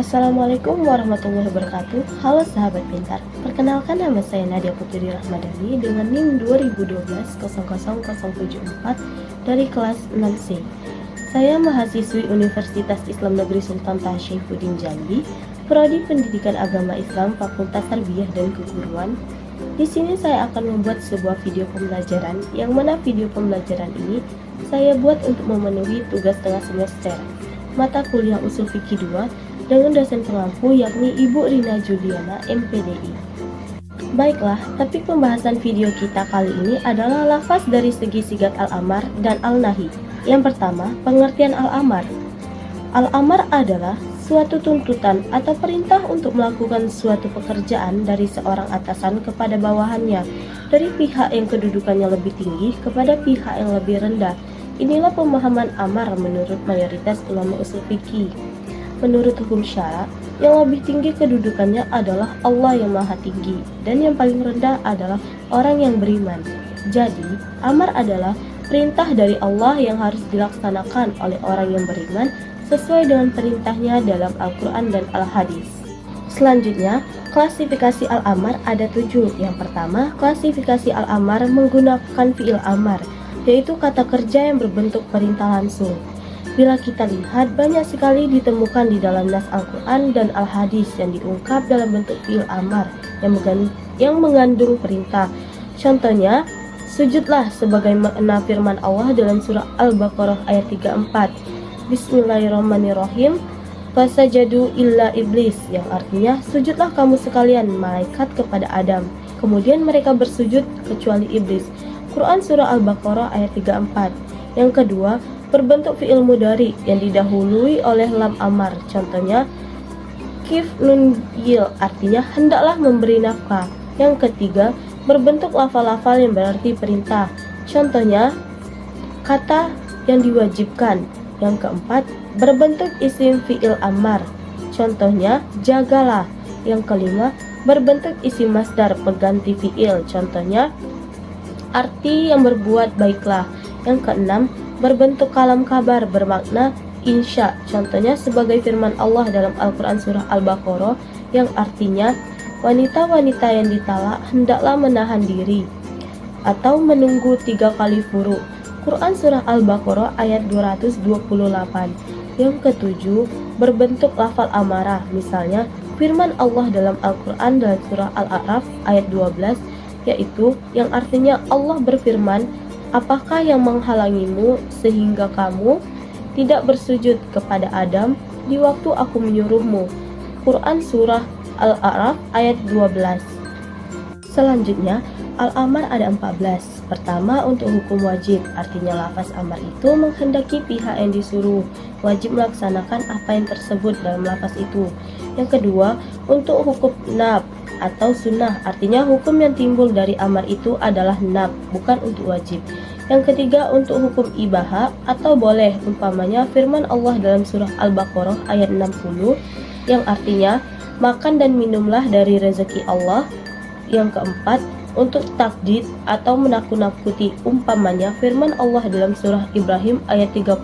Assalamualaikum warahmatullahi wabarakatuh. Halo sahabat pintar. Perkenalkan, nama saya Nadia Putri Rahmadani dengan NIM 2012-000774 dari kelas 6C. Saya mahasiswi Universitas Islam Negeri Sultan Taha Syaifuddin Jambi, Prodi Pendidikan Agama Islam, Fakultas Tarbiyah dan Keguruan. Di sini saya akan membuat sebuah video pembelajaran, yang mana video pembelajaran ini saya buat untuk memenuhi tugas tengah semester mata kuliah Ushul Fikih 2 dengan dosen pengampu yakni Ibu Rina Juliana MPDI. Baiklah, topik pembahasan video kita kali ini adalah lafaz dari segi sigat al-amar dan al-nahi. Yang pertama, pengertian al-amar. Al-amar adalah suatu tuntutan atau perintah untuk melakukan suatu pekerjaan dari seorang atasan kepada bawahannya, dari pihak yang kedudukannya lebih tinggi kepada pihak yang lebih rendah. Inilah pemahaman amar menurut mayoritas ulama usul fikih. Menurut hukum syara, yang lebih tinggi kedudukannya adalah Allah yang maha tinggi, dan yang paling rendah adalah orang yang beriman. Jadi, amar adalah perintah dari Allah yang harus dilaksanakan oleh orang yang beriman sesuai dengan perintahnya dalam Al-Quran dan Al-Hadis. Selanjutnya, klasifikasi al-amar ada 7. Yang pertama, klasifikasi al-amar menggunakan fi'il amar, yaitu kata kerja yang berbentuk perintah langsung. Bila kita lihat, banyak sekali ditemukan di dalam nas Al-Quran dan Al-Hadis yang diungkap dalam bentuk fi'il amar yang mengandung perintah. Contohnya, sujudlah sebagaimana firman Allah dalam surah Al-Baqarah ayat 34. Bismillahirrahmanirrahim. Fasajadu illa iblis, yang artinya sujudlah kamu sekalian malaikat kepada Adam. Kemudian mereka bersujud kecuali iblis. Quran surah Al-Baqarah ayat 34. Yang kedua, berbentuk fi'il mudhari yang didahului oleh lam amar. Contohnya, kif nun yil, artinya hendaklah memberi nafkah. Yang ketiga, berbentuk lafal-lafal yang berarti perintah. Contohnya, kata yang diwajibkan. Yang keempat, berbentuk isim fi'il amar. Contohnya, jagalah. Yang kelima, berbentuk isim masdar pengganti fi'il. Contohnya, arti yang berbuat baiklah. Yang keenam, berbentuk kalam kabar bermakna insya. Contohnya sebagai firman Allah dalam Al-Quran surah Al-Baqarah yang artinya wanita-wanita yang ditalak hendaklah menahan diri atau menunggu 3 kali furu. Quran surah Al-Baqarah ayat 228. Yang ketujuh, berbentuk lafal amarah. Misalnya firman Allah dalam Al-Quran dalam surah Al-A'raf ayat 12, yaitu yang artinya Allah berfirman, apakah yang menghalangimu sehingga kamu tidak bersujud kepada Adam di waktu aku menyuruhmu. Quran surah Al-A'raf ayat 12. Selanjutnya, al-amar ada 14. Pertama, untuk hukum wajib, artinya lafaz amar itu menghendaki pihak yang disuruh wajib melaksanakan apa yang tersebut dalam lafaz itu. Yang kedua, untuk hukum nab atau sunnah, artinya hukum yang timbul dari amar itu adalah nab, bukan untuk wajib. Yang ketiga, untuk hukum ibaha atau boleh, umpamanya firman Allah dalam surah Al-Baqarah ayat 60 yang artinya makan dan minumlah dari rezeki Allah. Yang keempat, untuk takdid atau menakut-nakuti, umpamanya firman Allah dalam surah Ibrahim ayat 30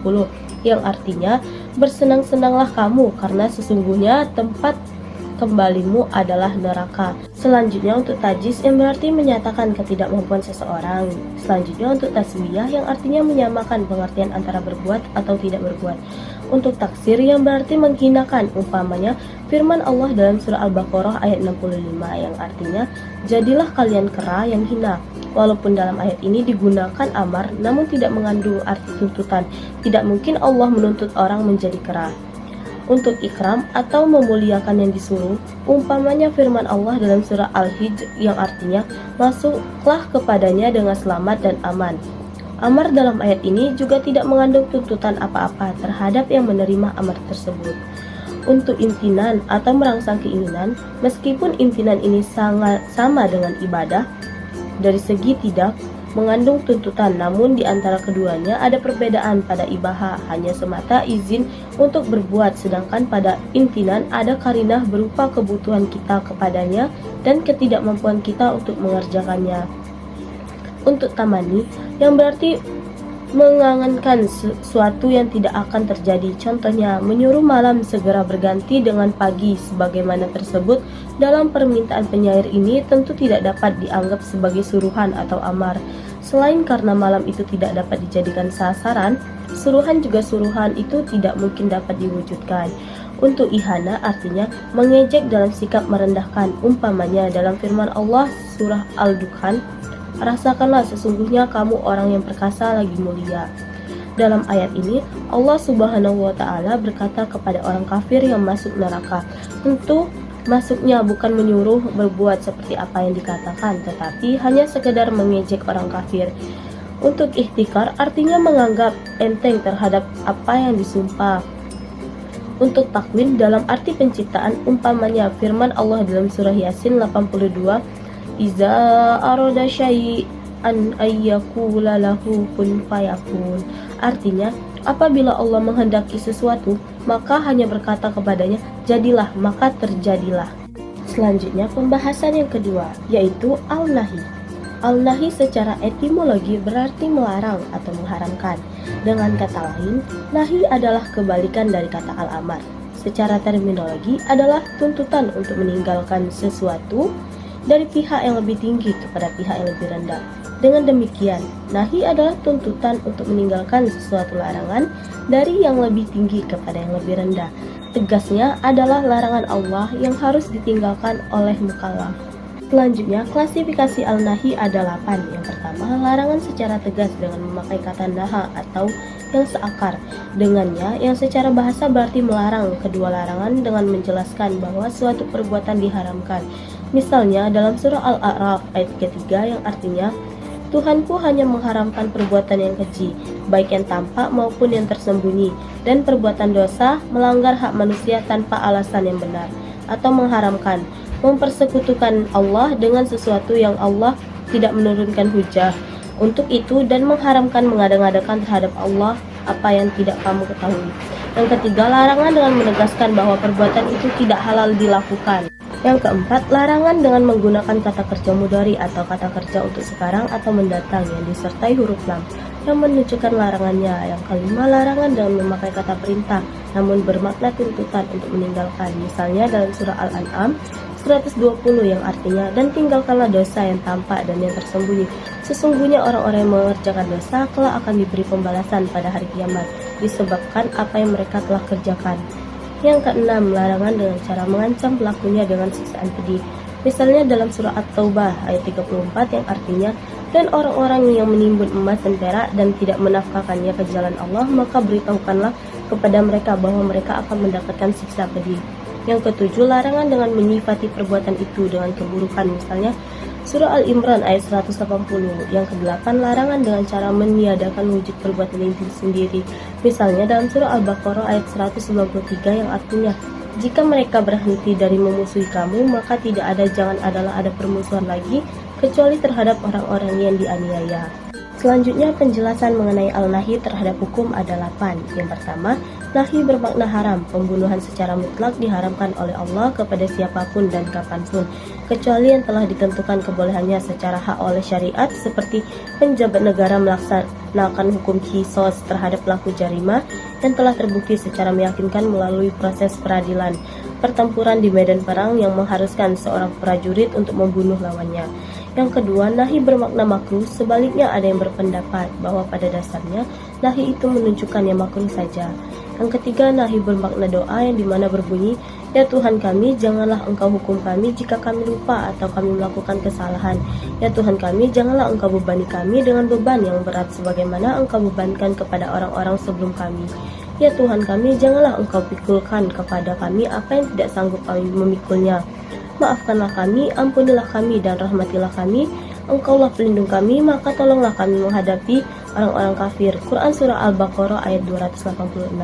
yang artinya bersenang-senanglah kamu karena sesungguhnya tempat kembalimu adalah neraka. Selanjutnya untuk tajis yang berarti menyatakan ketidakmampuan seseorang. Selanjutnya untuk taswiyah yang artinya menyamakan pengertian antara berbuat atau tidak berbuat. Untuk taksir yang berarti menghinakan, umpamanya firman Allah dalam surah Al-Baqarah ayat 65 yang artinya jadilah kalian kera yang hina. Walaupun dalam ayat ini digunakan amar namun tidak mengandung arti tuntutan. Tidak mungkin Allah menuntut orang menjadi kera. Untuk ikram atau memuliakan yang disuruh, umpamanya firman Allah dalam surah Al-Hijr yang artinya masuklah kepadanya dengan selamat dan aman. Amar dalam ayat ini juga tidak mengandung tuntutan apa-apa terhadap yang menerima amar tersebut. Untuk imtinan atau merangsang keinginan, meskipun imtinan ini sangat sama dengan ibadah, dari segi tidak mengandung tuntutan, namun di antara keduanya ada perbedaan. Pada ibaha hanya semata izin untuk berbuat, sedangkan pada imtinan ada karinah berupa kebutuhan kita kepadanya dan ketidakmampuan kita untuk mengerjakannya. Untuk tamani yang berarti mengangankan sesuatu yang tidak akan terjadi. Contohnya, menyuruh malam segera berganti dengan pagi sebagaimana tersebut dalam permintaan penyair ini tentu tidak dapat dianggap sebagai suruhan atau amar. Selain karena malam itu tidak dapat dijadikan sasaran, suruhan itu tidak mungkin dapat diwujudkan. Untuk ihana artinya mengejek dalam sikap merendahkan. Umpamanya dalam firman Allah surah Al-Dukhan, rasakanlah sesungguhnya kamu orang yang perkasa lagi mulia. Dalam ayat ini Allah Subhanahu wa Ta'ala berkata kepada orang kafir yang masuk neraka, tentu masuknya bukan menyuruh berbuat seperti apa yang dikatakan, tetapi hanya sekedar mengejek orang kafir. Untuk ihtikar artinya menganggap enteng terhadap apa yang disumpah. Untuk takwin dalam arti penciptaan, umpamanya firman Allah dalam surah Yasin 82, Iza aroda syai'an ayyakula lahu kun fayakun. Artinya, apabila Allah menghendaki sesuatu, maka hanya berkata kepadanya, jadilah, maka terjadilah. Selanjutnya pembahasan yang kedua, yaitu al-nahi. Al-nahi secara etimologi berarti melarang atau mengharamkan. Dengan kata lain, nahi adalah kebalikan dari kata al-amar. Secara terminologi adalah tuntutan untuk meninggalkan sesuatu dari pihak yang lebih tinggi kepada pihak yang lebih rendah. Dengan demikian, nahi adalah tuntutan untuk meninggalkan sesuatu larangan dari yang lebih tinggi kepada yang lebih rendah. Tegasnya adalah larangan Allah yang harus ditinggalkan oleh mukallaf. Selanjutnya, klasifikasi al-nahi ada 8. Yang pertama, larangan secara tegas dengan memakai kata naha atau yang seakar dengannya, yang secara bahasa berarti melarang. Kedua, larangan dengan menjelaskan bahwa suatu perbuatan diharamkan. Misalnya dalam surah Al-A'raf ayat ketiga yang artinya, Tuhanku hanya mengharamkan perbuatan yang keji, baik yang tampak maupun yang tersembunyi, dan perbuatan dosa, melanggar hak manusia tanpa alasan yang benar, atau mengharamkan mempersekutukan Allah dengan sesuatu yang Allah tidak menurunkan hujah untuk itu, dan mengharamkan mengada-ngadakan terhadap Allah apa yang tidak kamu ketahui. Yang ketiga, larangan dengan menegaskan bahwa perbuatan itu tidak halal dilakukan. Yang keempat, larangan dengan menggunakan kata kerja mudhari atau kata kerja untuk sekarang atau mendatang yang disertai huruf lam yang menunjukkan larangannya. Yang kelima, larangan dengan memakai kata perintah namun bermakna tuntutan untuk meninggalkan. Misalnya dalam surah Al-An'am 120 yang artinya, dan tinggalkanlah dosa yang tampak dan yang tersembunyi. Sesungguhnya orang-orang yang mengerjakan dosa kelak akan diberi pembalasan pada hari kiamat disebabkan apa yang mereka telah kerjakan. Yang keenam, larangan dengan cara mengancam pelakunya dengan siksaan pedih. Misalnya dalam surah At-Taubah ayat 34 yang artinya, dan orang-orang yang menimbun emas dan perak dan tidak menafkahkannya ke jalan Allah, maka beritahukanlah kepada mereka bahwa mereka akan mendapatkan siksa pedih. Yang ketujuh, larangan dengan menyifati perbuatan itu dengan keburukan. Misalnya surah Al-Imran ayat 180. Yang kedelapan, larangan dengan cara meniadakan wujud perbuatan itu sendiri. Misalnya dalam surah Al-Baqarah ayat 193 yang artinya, jika mereka berhenti dari memusuhi kamu, maka tidak ada permusuhan lagi kecuali terhadap orang-orang yang dianiaya. Selanjutnya penjelasan mengenai al-nahi terhadap hukum ada 8. Yang pertama, nahi bermakna haram. Pembunuhan secara mutlak diharamkan oleh Allah kepada siapapun dan kapanpun, kecuali yang telah ditentukan kebolehannya secara hak oleh syariat, seperti penjabat negara melaksanakan hukum qisas terhadap pelaku jarimah yang telah terbukti secara meyakinkan melalui proses peradilan, pertempuran di medan perang yang mengharuskan seorang prajurit untuk membunuh lawannya. Yang kedua, nahi bermakna makruh. Sebaliknya ada yang berpendapat bahwa pada dasarnya nahi itu menunjukkan yang makruh saja. Yang ketiga, nahi bermakna doa yang dimana berbunyi, ya Tuhan kami, janganlah engkau hukum kami jika kami lupa atau kami melakukan kesalahan. Ya Tuhan kami, janganlah engkau bebani kami dengan beban yang berat sebagaimana engkau bebankan kepada orang-orang sebelum kami. Ya Tuhan kami, janganlah engkau pikulkan kepada kami apa yang tidak sanggup kami memikulnya. Maafkanlah kami, ampunilah kami, dan rahmatilah kami. Engkaulah pelindung kami, maka tolonglah kami menghadapi orang-orang kafir. Quran Surah Al-Baqarah ayat 286.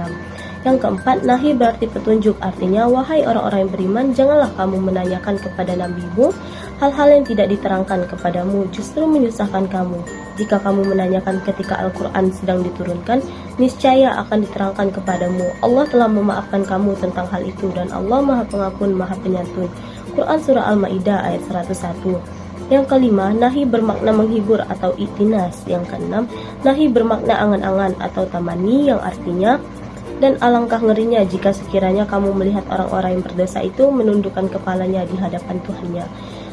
Yang keempat, nahi berarti petunjuk. Artinya, wahai orang-orang yang beriman, janganlah kamu menanyakan kepada nabimu hal-hal yang tidak diterangkan kepadamu, justru menyusahkan kamu. Jika kamu menanyakan ketika Al-Quran sedang diturunkan, niscaya akan diterangkan kepadamu. Allah telah memaafkan kamu tentang hal itu, dan Allah Maha Pengampun, Maha Penyantun. Quran Surah Al-Maidah ayat 101. Yang kelima, nahi bermakna menghibur atau itinas. Yang keenam, nahi bermakna angan-angan atau tamani yang artinya dan alangkah ngerinya jika sekiranya kamu melihat orang-orang yang berdosa itu menundukkan kepalanya di hadapan Tuhannya.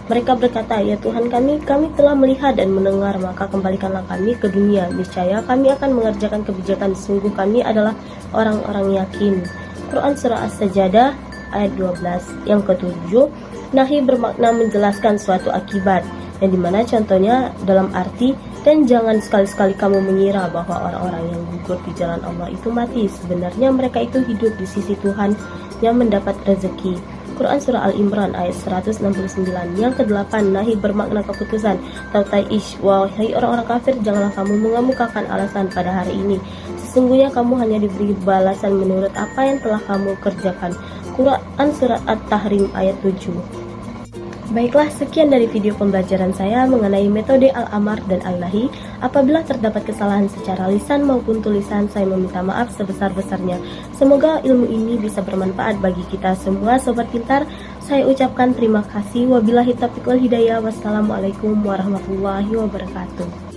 Mereka berkata, ya Tuhan kami telah melihat dan mendengar, maka kembalikanlah kami ke dunia. Niscaya kami akan mengerjakan kebijakan, sungguh kami adalah orang-orang yakin. Quran Surah As-Sajdah ayat 12. Yang ketujuh, nahi bermakna menjelaskan suatu akibat, yang dimana contohnya dalam arti, dan jangan sekali-sekali kamu mengira bahwa orang-orang yang gugur di jalan Allah itu mati. Sebenarnya mereka itu hidup di sisi Tuhan yang mendapat rezeki. Quran Surah Al-Imran ayat 169. Yang kedelapan, nahi bermakna keputusan atau taish. Wahai orang-orang kafir, janganlah kamu mengemukakan alasan pada hari ini. Sesungguhnya kamu hanya diberi balasan menurut apa yang telah kamu kerjakan. Quran Surat At-Tahrim ayat 7. Baiklah, sekian dari video pembelajaran saya mengenai metode Al-Amar dan Al-Nahi. Apabila terdapat kesalahan secara lisan maupun tulisan, saya meminta maaf sebesar-besarnya. Semoga ilmu ini bisa bermanfaat bagi kita semua sobat pintar. Saya ucapkan terima kasih. Wabillahi taufiq wal hidayah. Wassalamualaikum warahmatullahi wabarakatuh.